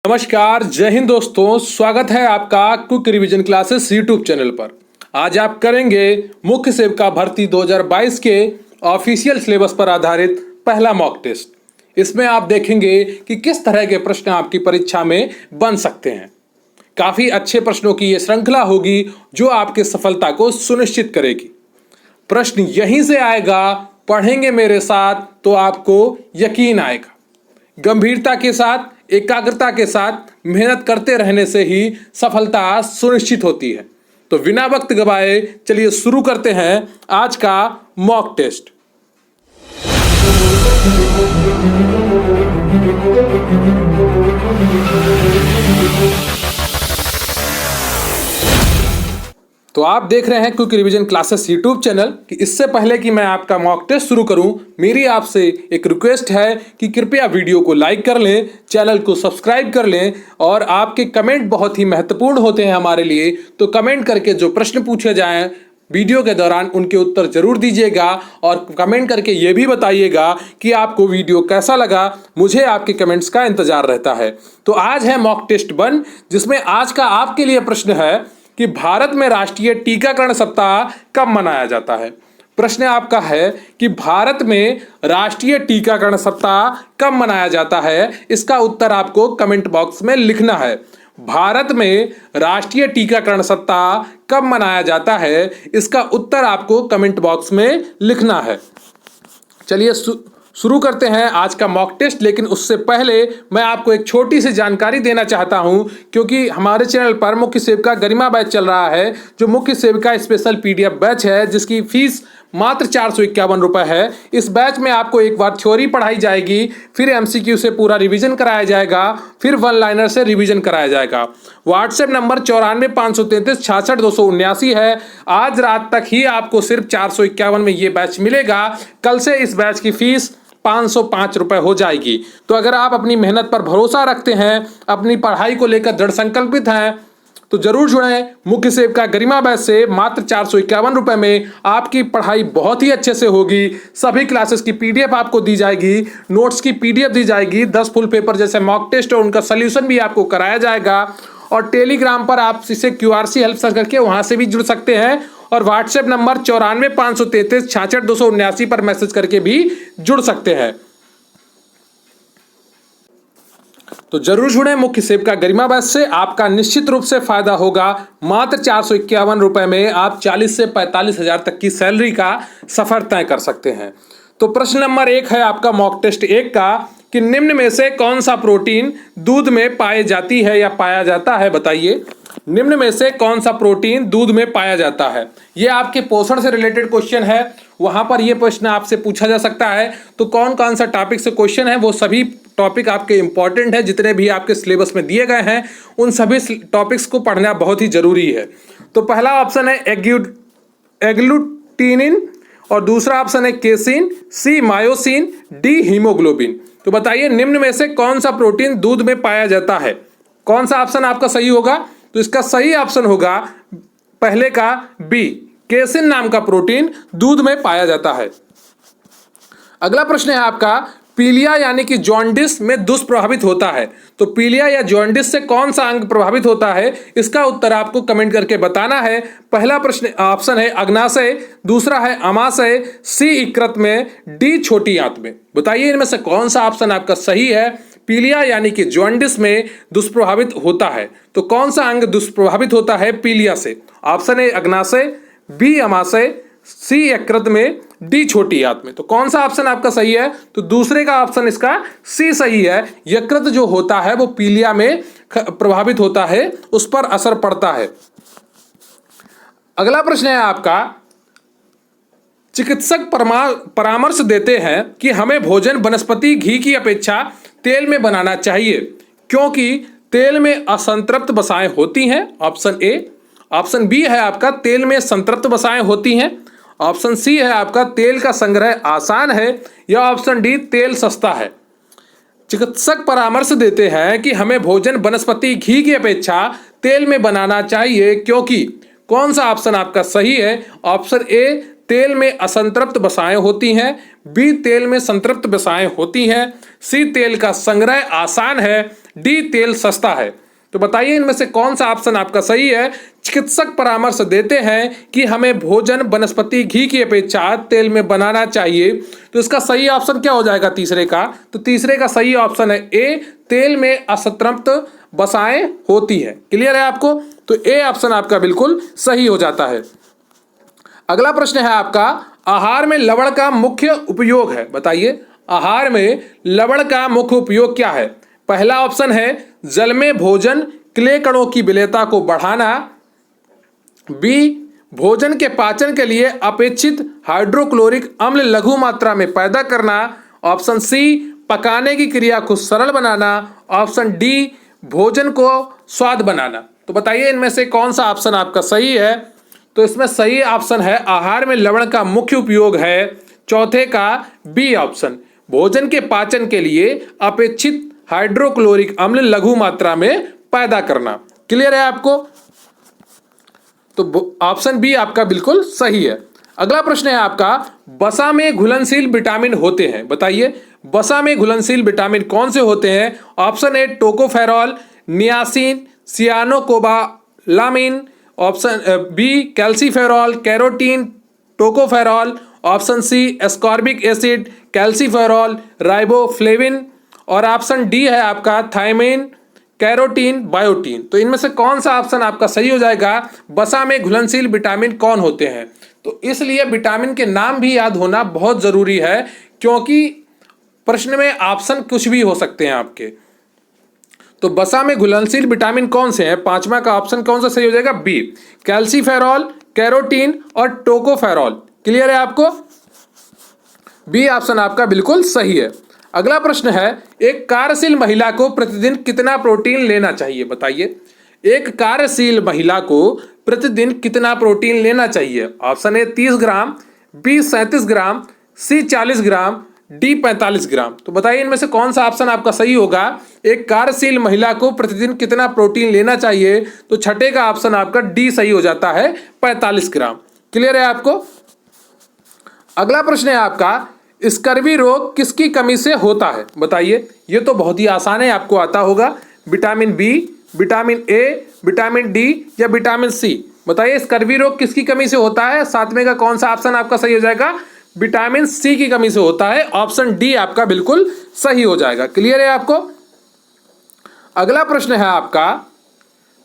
नमस्कार, जय हिंद दोस्तों। स्वागत है आपका quick revision classes YouTube channel पर। आज आप करेंगे मुख्य सेवका भर्ती 2022 के ऑफिशियल सिलेबस पर आधारित पहला मॉक टेस्ट। इसमें आप देखेंगे कि किस तरह के प्रश्न आपकी परीक्षा में बन सकते हैं। काफी अच्छे प्रश्नों की यह श्रृंखला होगी जो आपकी सफलता को सुनिश्चित करेगी। प्रश्न यहीं से आएगा, पढ़ेंगे मेरे साथ तो आपको यकीन आएगा। गंभीरता के साथ, एकाग्रता के साथ मेहनत करते रहने से ही सफलता सुनिश्चित होती है। तो बिना वक्त गवाए चलिए शुरू करते हैं आज का मॉक टेस्ट। तो आप देख रहे हैं quick revision classes YouTube channel. कि इससे पहले कि मैं आपका मॉक टेस्ट शुरू करूं, मेरी आपसे एक रिक्वेस्ट है कि कृपया वीडियो को लाइक कर लें, चैनल को सब्सक्राइब कर लें और आपके कमेंट बहुत ही महत्वपूर्ण होते हैं हमारे लिए। तो कमेंट करके जो प्रश्न पूछे जाएं वीडियो के दौरान उनके उत्तर जरूर दीजिएगा और कमेंट करके ये भी बताइएगा कि आपको वीडियो कैसा लगा। मुझे आपके कमेंट्स का इंतजार रहता है। तो आज है मॉक टेस्ट 1, जिसमें आज का आपके लिए प्रश्न है कि भारत में राष्ट्रीय टीकाकरण सप्ताह कब मनाया जाता है। प्रश्न आपका है कि भारत में राष्ट्रीय टीकाकरण सप्ताह कब मनाया जाता है। इसका उत्तर आपको कमेंट बॉक्स में लिखना है। भारत में राष्ट्रीय टीकाकरण सप्ताह कब मनाया जाता है, इसका उत्तर आपको कमेंट बॉक्स में लिखना है। चलिए शुरू करते हैं आज का मॉक टेस्ट। लेकिन उससे पहले मैं आपको एक छोटी सी जानकारी देना चाहता हूं, क्योंकि हमारे चैनल पर मुख्य सेविका गरिमा बैच चल रहा है, जो मुख्य सेविका स्पेशल पीडीएफ बैच है, जिसकी फीस मात्र 451 रुपये है। इस बैच में आपको एक बार थ्योरी पढ़ाई जाएगी, फिर एमसीक्यू से पूरा रिवीजन कराया जाएगा, फिर वन लाइनर से रिवीजन कराया जाएगा। व्हाट्सएप नंबर 9453366279 है। आज रात तक ही आपको सिर्फ 451 में ये बैच मिलेगा। कल से इस बैच की फीस 505 रुपये हो जाएगी। तो अगर आप अपनी मेहनत पर भरोसा रखते हैं, अपनी पढ़ाई को लेकर दृढ़ संकल्पित हैं, तो जरूर जुड़ें मुख्य सेविका गरिमा बैच से। मात्र 451 रुपये में आपकी पढ़ाई बहुत ही अच्छे से होगी। सभी क्लासेस की पीडीएफ आपको दी जाएगी, नोट्स की पीडीएफ दी जाएगी, 10 फुल पेपर जैसे मॉक टेस्ट और उनका सोल्यूशन भी आपको कराया जाएगा। और टेलीग्राम पर आप इसे QRC हेल्प सर्च करके वहां से भी जुड़ सकते हैं। और व्हाट्सएप नंबर 9453366279 पर मैसेज करके भी जुड़ सकते हैं। तो जरूर जुड़े मुख्य सेविका गरिमा बैच से, आपका निश्चित रूप से फायदा होगा। मात्र 451 रुपये में आप 40 से 45 हजार तक की सैलरी का सफर तय कर सकते हैं। तो प्रश्न नंबर 1 है आपका मॉक टेस्ट 1 का कि निम्न में से कौन सा प्रोटीन दूध में पाई जाती है या पाया जाता है, बताइए। निम्न में से कौन सा प्रोटीन दूध में पाया जाता है। यह आपके पोषण से रिलेटेड क्वेश्चन है, वहां पर यह प्रश्न आपसे पूछा जा सकता है। तो कौन कौन सा टॉपिक से क्वेश्चन है, वो सभी टॉपिक आपके इंपॉर्टेंट है। जितने भी आपके सिलेबस में दिए गए हैं उन सभी टॉपिक्स को पढ़ना बहुत ही जरूरी है। तो पहला ऑप्शन है एग्लूटिनिन और दूसरा ऑप्शन है केसिन, सी मायोसिन, डी हीमोग्लोबिन। तो बताइए निम्न में से कौन सा प्रोटीन दूध में पाया जाता है। कौन सा ऑप्शन आपका सही होगा। तो इसका सही ऑप्शन होगा पहले का बी, केसिन नाम का प्रोटीन दूध में पाया जाता है। अगला प्रश्न है आपका पीलिया यानी कि जॉन्डिस में दुष्प्रभावित होता है। तो पीलिया या जॉन्डिस से कौन सा अंग प्रभावित होता है, इसका उत्तर आपको कमेंट करके बताना है। पहला प्रश्न ऑप्शन है अग्नाशय, दूसरा है अमाशय, सी यकृत में, डी छोटी आंत में। बताइए इनमें से कौन सा ऑप्शन आपका सही है। पीलिया यानी कि जॉन्डिस में दुष्प्रभावित होता है। तो कौन सा अंग दुष्प्रभावित होता है पीलिया से। ऑप्शन ए अग्नाशय, बी अमाशय, सी यकृत में, डी छोटी आंत में। तो कौन सा ऑप्शन आपका सही है। तो दूसरे का ऑप्शन इसका सी सही है। यकृत जो होता है वो पीलिया में प्रभावित होता है, उस पर असर पड़ता है। अगला प्रश्न है आपका चिकित्सक परामर्श देते हैं कि हमें भोजन वनस्पति घी की अपेक्षा तेल में बनाना चाहिए, क्योंकि तेल में असंतृप्त वसाएं होती हैं। ऑप्शन ए। ऑप्शन बी है आपका तेल में संतृप्त वसाएं होती हैं। ऑप्शन सी है आपका तेल का संग्रह आसान है, या ऑप्शन डी तेल सस्ता है। चिकित्सक परामर्श देते हैं कि हमें भोजन वनस्पति घी की अपेक्षा तेल में बनाना चाहिए, क्योंकि कौन सा ऑप्शन आपका सही है। ऑप्शन ए तेल में असंतृप्त वसाएं होती हैं, बी तेल में संतृप्त वसाएं होती हैं, सी तेल का संग्रह आसान है, डी तेल सस्ता है। तो बताइए इनमें से कौन सा ऑप्शन आपका सही है। चिकित्सक परामर्श देते हैं कि हमें भोजन वनस्पति घी की अपेक्षा तेल में बनाना चाहिए, तो इसका सही ऑप्शन क्या हो जाएगा तीसरे का। तो तीसरे का सही ऑप्शन है ए, तेल में असंतृप्त वसाएं होती है। क्लियर है आपको, तो ए ऑप्शन आपका बिल्कुल सही हो जाता है। अगला प्रश्न है आपका, आहार में लवण का मुख्य उपयोग है, बताइए आहार में लवण का मुख्य उपयोग क्या है। पहला ऑप्शन है जल में भोजन क्ले कणों की विलेयता को बढ़ाना, बी भोजन के पाचन के लिए अपेक्षित हाइड्रोक्लोरिक अम्ल लघु मात्रा में पैदा करना, ऑप्शन सी पकाने की क्रिया को सरल बनाना, ऑप्शन डी भोजन को स्वाद बनाना। तो बताइए इनमें से कौन सा ऑप्शन आपका सही है। तो इसमें सही ऑप्शन है आहार में लवण का मुख्य उपयोग है चौथे का बी ऑप्शन, भोजन के पाचन के लिए अपेक्षित हाइड्रोक्लोरिक अम्ल लघु मात्रा में पैदा करना। क्लियर है आपको, तो ऑप्शन बी आपका बिल्कुल सही है। अगला प्रश्न है आपका, वसा में घुलनशील विटामिन होते हैं, बताइए वसा में घुलनशील विटामिन कौन से होते हैं। Option A tocopherol, niacin, cyanocobalamin, option B calciferol, carotene, tocopherol, option C ascorbic acid, calciferol, riboflavin, और ऑप्शन डी है आपका थायमिन, कैरोटीन, बायोटीन। तो इनमें से कौन सा ऑप्शन आपका सही हो जाएगा। वसा में घुलनशील विटामिन कौन होते हैं, तो इसलिए विटामिन के नाम भी याद होना बहुत जरूरी है, क्योंकि प्रश्न में ऑप्शन कुछ भी हो सकते हैं आपके। तो वसा में घुलनशील विटामिन कौन से हैं, पांचवा का ऑप्शन कौन सा सही हो जाएगा, बी कैल्सीफेरॉल, कैरोटीन और टोकोफेरॉल। क्लियर है आपको, बी ऑप्शन आपका बिल्कुल सही है। अगला प्रश्न है, एक कार्यशील महिला को प्रतिदिन कितना प्रोटीन लेना चाहिए, बताइए एक कार्यशील महिला को प्रतिदिन कितना प्रोटीन लेना चाहिए। Option A 30 gram, B 37 gram, C 40 gram, D 45 gram. तो बताइए इनमें से कौन सा ऑप्शन आपका सही होगा। एक कार्यशील महिला को प्रतिदिन कितना प्रोटीन लेना चाहिए, तो छठे का ऑप्शन आपका डी सही हो जाता है, 45 ग्राम। क्लियर है आपको। अगला प्रश्न है आपका, स्कर्वी रोग किसकी कमी से होता है, बताइए ये तो बहुत ही आसान है, आपको आता होगा। Vitamin B, vitamin A, vitamin D या विटामिन सी। बताइए स्कर्वी रोग किसकी कमी से होता है। सातवें का कौन सा ऑप्शन आपका सही हो जाएगा, विटामिन सी की कमी से होता है, ऑप्शन डी आपका बिल्कुल सही हो जाएगा। क्लियर है आपको। अगला प्रश्न है आपका,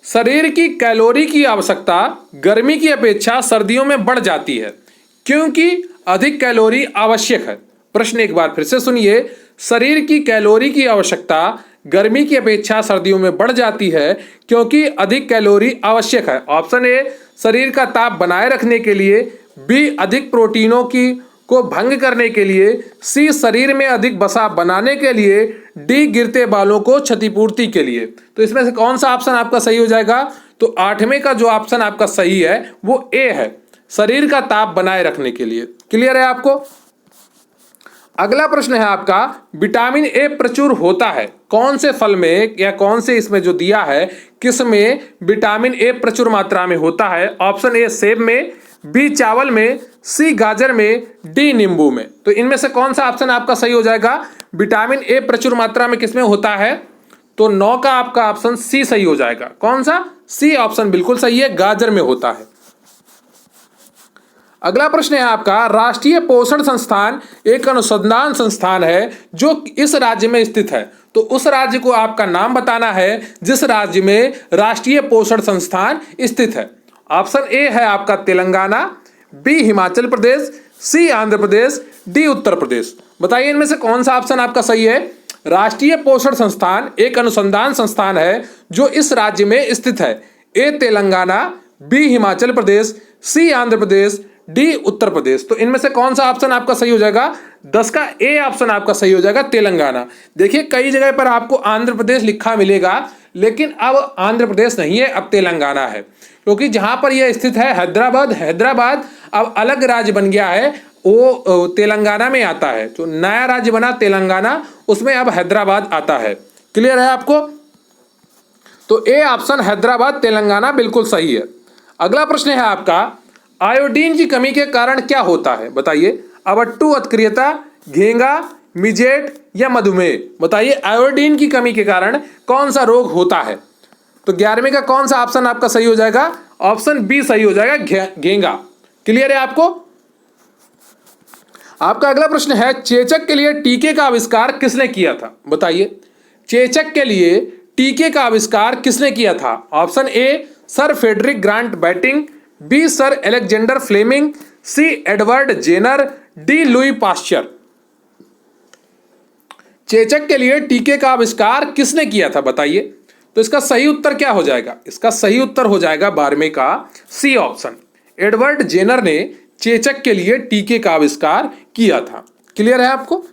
शरीर की कैलोरी की आवश्यकता गर्मी की अपेक्षा सर्दियों में बढ़ जाती है, क्योंकि अधिक कैलोरी आवश्यक है। प्रश्न एक बार फिर से सुनिए, शरीर की कैलोरी की आवश्यकता गर्मी की अपेक्षा सर्दियों में बढ़ जाती है, क्योंकि अधिक कैलोरी आवश्यक है। ऑप्शन ए शरीर का ताप बनाए रखने के लिए, बी अधिक प्रोटीनों की को भंग करने के लिए, सी शरीर में अधिक वसा बनाने के लिए, डी गिरते बालों को क्षतिपूर्ति के लिए। तो इसमें से कौन सा ऑप्शन आपका सही हो जाएगा। तो आठवें का जो ऑप्शन आपका सही है वो ए है, शरीर का ताप बनाए रखने के लिए। क्लियर है आपको। अगला प्रश्न है आपका, विटामिन ए प्रचुर होता है कौन से फल में, या कौन से इसमें जो दिया है किस में विटामिन ए प्रचुर मात्रा में होता है। ऑप्शन ए सेब में, बी चावल में, सी गाजर में, डी नींबू में। तो इनमें से कौन सा ऑप्शन आपका सही हो जाएगा। विटामिन ए प्रचुर मात्रा में किसमें होता है, तो 9 का आपका ऑप्शन सी सही हो जाएगा। कौन सा, सी ऑप्शन बिल्कुल सही है, गाजर में होता है। अगला प्रश्न है आपका, राष्ट्रीय पोषण संस्थान एक अनुसंधान संस्थान है जो इस राज्य में स्थित है। तो उस राज्य को आपका नाम बताना है जिस राज्य में राष्ट्रीय पोषण संस्थान स्थित है। ऑप्शन ए है आपका तेलंगाना, बी हिमाचल प्रदेश, सी आंध्र प्रदेश, डी उत्तर प्रदेश। बताइए इनमें से कौन सा ऑप्शन आपका सही है। राष्ट्रीय पोषण संस्थान एक अनुसंधान संस्थान है जो इस राज्य में स्थित है। ए तेलंगाना, बी हिमाचल प्रदेश, सी आंध्र प्रदेश, डी उत्तर प्रदेश। तो इनमें से कौन सा ऑप्शन आपका सही हो जाएगा। 10 का ए ऑप्शन आपका सही हो जाएगा, तेलंगाना। देखिए कई जगह पर आपको आंध्र प्रदेश लिखा मिलेगा, लेकिन अब आंध्र प्रदेश नहीं है, अब तेलंगाना है, क्योंकि जहां पर यह स्थित है हैदराबाद अब अलग राज्य बन गया है, वो तेलंगाना में आता है। तो नया राज्य बना तेलंगाना, उसमें अब हैदराबाद आता है। क्लियर है आपको। तो ए ऑप्शन हैदराबाद तेलंगाना बिल्कुल सही है। अगला प्रश्न है आपका, आयोडीन की कमी के कारण क्या होता है बताइए? अवट्टु अतक्रियता, घेंगा, मिजेट या मधुमेह? बताइए आयोडीन की कमी के कारण कौन सा रोग होता है? तो 11वें का कौन सा ऑप्शन आपका सही हो जाएगा? ऑप्शन बी सही हो जाएगा, घेंगा। क्लियर है आपको? आपका अगला प्रश्न है, चेचक के लिए टीके का आविष्कार किसने किया था? बताइए चेचक के लिए टीके का आविष्कार किसने किया था? Option A sir Frederick Grant Banting, B sir Alexander Fleming, C Edward Jenner, D Louis Pasteur. चेचक के लिए टीके का आविष्कार किसने किया था बताइए? तो इसका सही उत्तर क्या हो जाएगा? इसका सही उत्तर हो जाएगा 12वें का सी ऑप्शन, एडवर्ड जेनर ने चेचक के लिए टीके का आविष्कार किया था। क्लियर है आपको?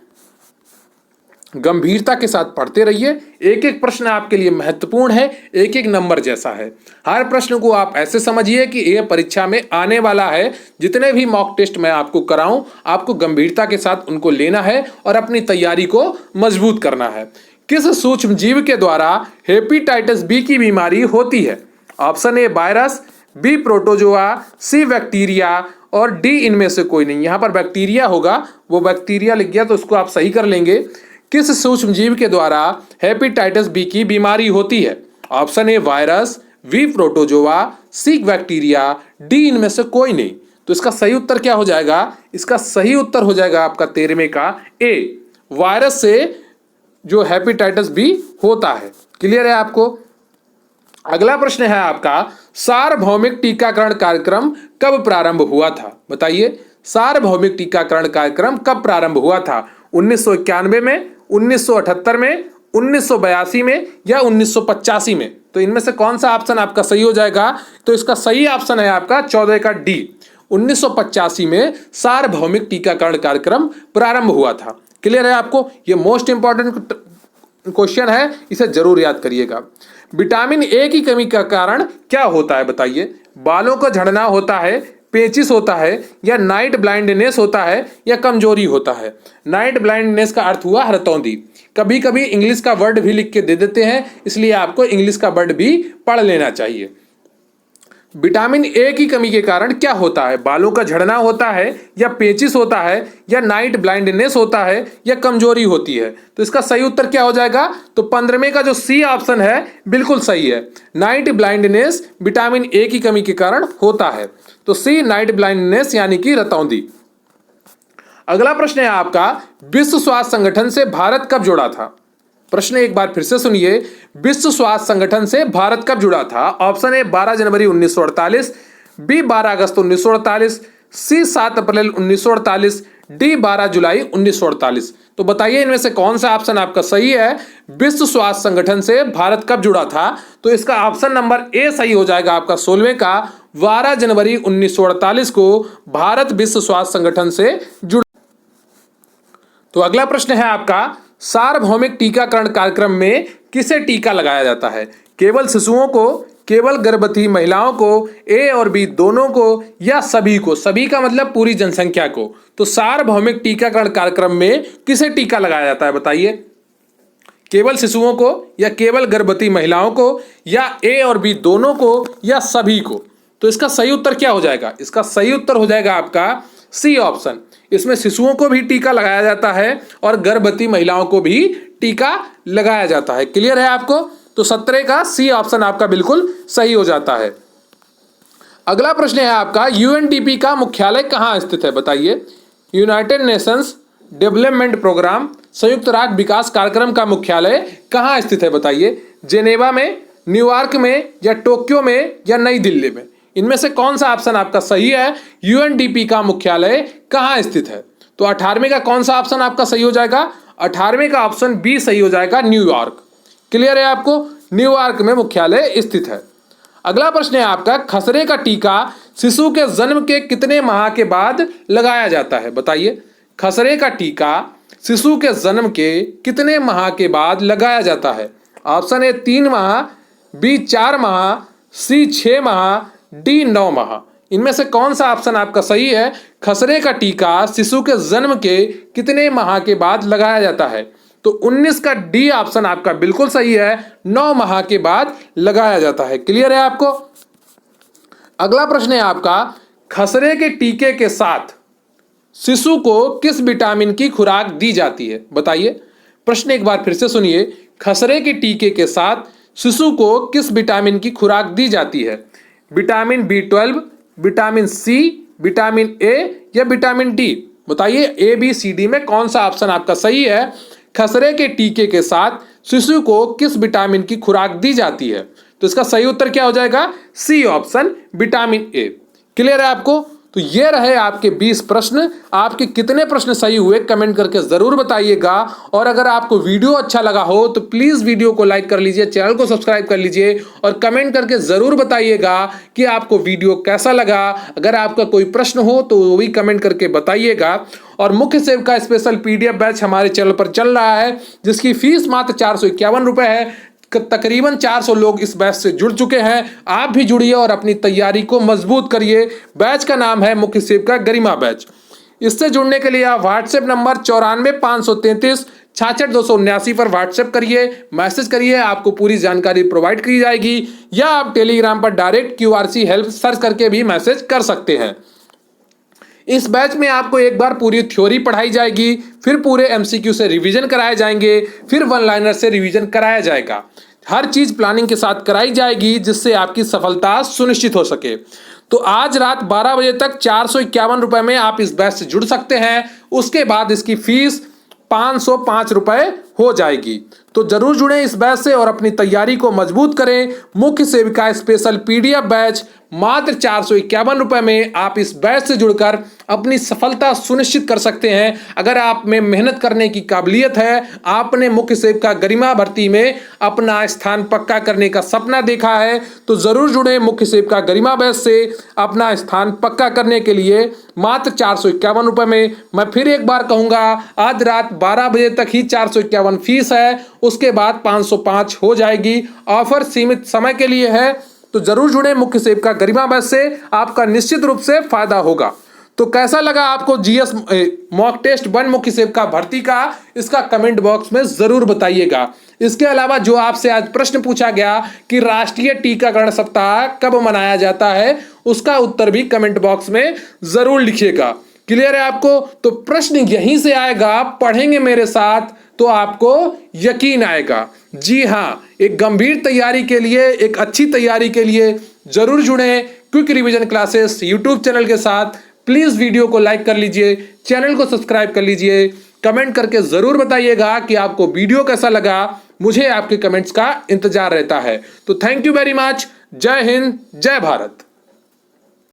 गंभीरता के साथ पढ़ते रहिए, एक एक प्रश्न आपके लिए महत्वपूर्ण है, एक एक नंबर जैसा है। हर प्रश्न को आप ऐसे समझिए कि यह परीक्षा में आने वाला है। जितने भी मॉक टेस्ट मैं आपको कराऊं, आपको गंभीरता के साथ उनको लेना है और अपनी तैयारी को मजबूत करना है। किस सूक्ष्म जीव के द्वारा हेपेटाइटिस बी की बीमारी होती है? Option A virus, B protozoa, C bacteria और डी इनमें से कोई नहीं। यहां पर बैक्टीरिया होगा, वो बैक्टीरिया लिख गया तो उसको आप सही कर लेंगे। किस सूक्ष्म जीव के द्वारा हेपेटाइटिस बी की बीमारी होती है? Option A virus, B protozoa, C bacteria, D इनमें से कोई नहीं। तो इसका सही उत्तर क्या हो जाएगा? इसका सही उत्तर हो जाएगा आपका 13वें का ए, वायरस से जो हेपेटाइटिस बी होता है। क्लियर है आपको? अगला प्रश्न है आपका, सार्वभौमिक टीकाकरण कार्यक्रम कब प्रारंभ हुआ था? बताइए सार्वभौमिक टीकाकरण कार्यक्रम कब प्रारंभ हुआ था? 1991 में, 1978 में, 1982 में या 1985 में? तो इनमें से कौन सा ऑप्शन आपका सही हो जाएगा? तो इसका सही ऑप्शन है आपका 14 का डी, 1985 में सार्वभौमिक टीकाकरण कार्यक्रम प्रारंभ हुआ था। क्लियर है आपको? ये मोस्ट इंपॉर्टेंट क्वेश्चन है, इसे जरूर याद करिएगा। विटामिन ए की कमी का कारण क्या होता है? बताइए बालों का झड़ना होता है, पेचिस होता है या नाइट ब्लाइंडनेस होता है या कमजोरी होता है? नाइट ब्लाइंडनेस का अर्थ हुआ हरतौंधी। कभी कभी इंग्लिश का वर्ड भी लिख के दे देते हैं, इसलिए आपको इंग्लिश का वर्ड भी पढ़ लेना चाहिए। विटामिन ए की कमी के कारण क्या होता है? बालों का झड़ना होता है या पेचिस होता है या नाइट ब्लाइंडनेस होता है या कमजोरी होती है? तो इसका सही उत्तर क्या हो जाएगा? तो 15वें का जो सी ऑप्शन है बिल्कुल सही है, नाइट ब्लाइंडनेस विटामिन ए की कमी के कारण होता है। तो सी नाइट ब्लाइंडनेस यानी कि रतौंधी। अगला प्रश्न है आपका, विश्व स्वास्थ्य संगठन से भारत कब जुड़ा था? प्रश्न एक बार फिर से सुनिए, विश्व स्वास्थ्य संगठन से भारत कब जुड़ा था? ऑप्शन ए 12 जनवरी 1948, बी 12 अगस्त 1948, सी 7 अप्रैल 1948, डी 12 जुलाई 1948। तो बताइए इनमें से कौन सा ऑप्शन आपका सही है? विश्व स्वास्थ्य संगठन से भारत कब जुड़ा था? तो इसका ऑप्शन नंबर ए सही हो जाएगा आपका 16वें का, 12 जनवरी 1948 को भारत विश्व स्वास्थ्य संगठन से जुड़ा। तो अगला प्रश्न है आपका, सार्वभौमिक टीकाकरण कार्यक्रम में किसे टीका लगाया जाता है? केवल शिशुओं को, केवल गर्भवती महिलाओं को, ए और बी दोनों को या सभी को? सभी का मतलब पूरी जनसंख्या को। तो सार्वभौमिक टीकाकरण कार्यक्रम में किसे टीका लगाया जाता है बताइए? केवल शिशुओं को या केवल गर्भवती महिलाओं को या ए और बी दोनों को या सभी को? तो इसका सही उत्तर क्या हो जाएगा? इसका सही उत्तर हो जाएगा आपका सी ऑप्शन, इसमें शिशुओं को भी टीका लगाया जाता है और गर्भवती महिलाओं को भी टीका लगाया जाता है। क्लियर है आपको? तो 17 का सी ऑप्शन आपका बिल्कुल सही हो जाता है। अगला प्रश्न है आपका, यूएनडीपी का मुख्यालय कहाँ स्थित है? बताइए यूनाइटेड नेशंस डेवलपमेंट प्रोग्राम, संयुक्त राष्ट्र विकास कार्यक्रम का मुख्यालय कहाँ स्थित है? बताइए जेनेवा में, न्यूयॉर्क में या टोक्यो में या नई दिल्ली में? इनमें से कौन सा ऑप्शन आपका सही है? यूएनडीपी का मुख्यालय कहाँ स्थित है? तो 18वें का कौन सा ऑप्शन आपका सही हो जाएगा? 18वें का ऑप्शन बी सही हो जाएगा, न्यूयॉर्क। क्लियर है आपको? न्यूयॉर्क में मुख्यालय स्थित है। अगला प्रश्न है आपका, खसरे का टीका शिशु के जन्म के कितने माह के बाद लगाया जाता है? बताइए खसरे का टीका शिशु के जन्म के कितने माह के बाद लगाया जाता है? ऑप्शन ए 3 माह, बी 4 माह, सी 6 माह, डी 9 माह। इनमें से कौन सा ऑप्शन आपका सही है? खसरे का टीका शिशु के जन्म के कितने माह के बाद लगाया जाता है? तो 19 का डी ऑप्शन आपका बिल्कुल सही है, 9 माह के बाद लगाया जाता है। क्लियर है आपको? अगला प्रश्न है आपका, खसरे के टीके के साथ शिशु को किस विटामिन की खुराक दी जाती है? बताइए। प्रश्न एक बार फिर से सुनिए। खसरे के टीके के साथ शिशु को किस विटामिन की खुराक दी जाती है? Vitamin B12, vitamin C, vitamin A या विटामिन डी? बताइए ABCD में कौन सा ऑप्शन आपका सही है? खसरे के टीके के साथ शिशु को किस विटामिन की खुराक दी जाती है? तो इसका सही उत्तर क्या हो जाएगा? C option, vitamin A. Clear है आपको? तो ये रहे आपके 20 प्रश्न। आपके कितने प्रश्न सही हुए कमेंट करके जरूर बताइएगा। और अगर आपको वीडियो अच्छा लगा हो तो प्लीज वीडियो को लाइक कर लीजिए, चैनल को सब्सक्राइब कर लीजिए और कमेंट करके जरूर बताइएगा कि आपको वीडियो कैसा लगा। अगर आपका कोई प्रश्न हो तो वो भी कमेंट करके बताइएगा। और मुख्य सेविका स्पेशल PDF बैच हमारे चैनल पर चल रहा है, जिसकी फीस मात्र 451 रुपए है। तकरीबन 400 लोग इस बैच से जुड़ चुके हैं। आप भी जुड़िए और अपनी तैयारी को मजबूत करिए। बैच का नाम है मुख्य सेविका गरिमा बैच। इससे जुड़ने के लिए आप व्हाट्सएप नंबर 94 533 66 279 पर व्हाट्सएप करिए, मैसेज करिए, आपको पूरी जानकारी प्रोवाइड की जाएगी। या आप टेलीग्राम पर डायरेक्ट QRC हेल्प सर्च करके भी मैसेज कर सकते हैं। इस बैच में आपको एक बार पूरी थ्योरी पढ़ाई जाएगी, फिर पूरे MCQ से रिवीजन कराए जाएंगे, फिर वन लाइनर से रिवीजन कराया जाएगा। हर चीज प्लानिंग के साथ कराई जाएगी जिससे आपकी सफलता सुनिश्चित हो सके। तो आज रात 12 बजे तक 451 रुपए में आप इस बैच से जुड़ सकते हैं। उसके बाद इसकी फीस 505 रुपए हो जाएगी। तो जरूर जुड़ें इस बैच से और अपनी तैयारी को मजबूत करें। मुख्य सेविका स्पेशल PDF बैच मात्र 451 रुपए में आप इस बैच से जुड़कर अपनी सफलता सुनिश्चित कर सकते हैं। अगर आप में मेहनत करने की काबिलियत है, आपने मुख्य सेविका गरिमा भर्ती में अपना स्थान पक्का करने का सपना देखा है, तो जरूर जुड़ें मुख्य सेविका गरिमा बैच से अपना स्थान पक्का करने के लिए मात्र 451 रुपए में। मैं फिर एक बार कहूंगा, आज रात 12 बजे तक ही 451 फीस है, उसके बाद 505 हो जाएगी। ऑफर सीमित समय के लिए है, तो जरूर जुड़े मुख्य सेविका गरिमा बैच से, आपका निश्चित रूप से फायदा होगा। तो कैसा लगा आपको GS मॉक टेस्ट 1 मुख्य सेविका भर्ती का, इसका कमेंट बॉक्स में जरूर बताइएगा। इसके अलावा जो आपसे आज प्रश्न पूछा गया कि राष्ट्रीय टीकाकरण सप्ताह कब मनाया जाता है, उसका उत्तर भी कमेंट बॉक्स में जरूर लिखिएगा। क्लियर है आपको? तो प्रश्न यहीं से आएगा, पढ़ेंगे मेरे साथ तो आपको यकीन आएगा। जी हाँ, एक गंभीर तैयारी के लिए, एक अच्छी तैयारी के लिए जरूर जुड़ें quick revision classes YouTube channel के साथ। प्लीज वीडियो को लाइक कर लीजिए, चैनल को सब्सक्राइब कर लीजिए, कमेंट करके जरूर बताइएगा कि आपको वीडियो कैसा लगा। मुझे आपके कमेंट्स का इंतजार रहता है। तो थैंक यू वेरी मच। जय हिंद, जय भारत।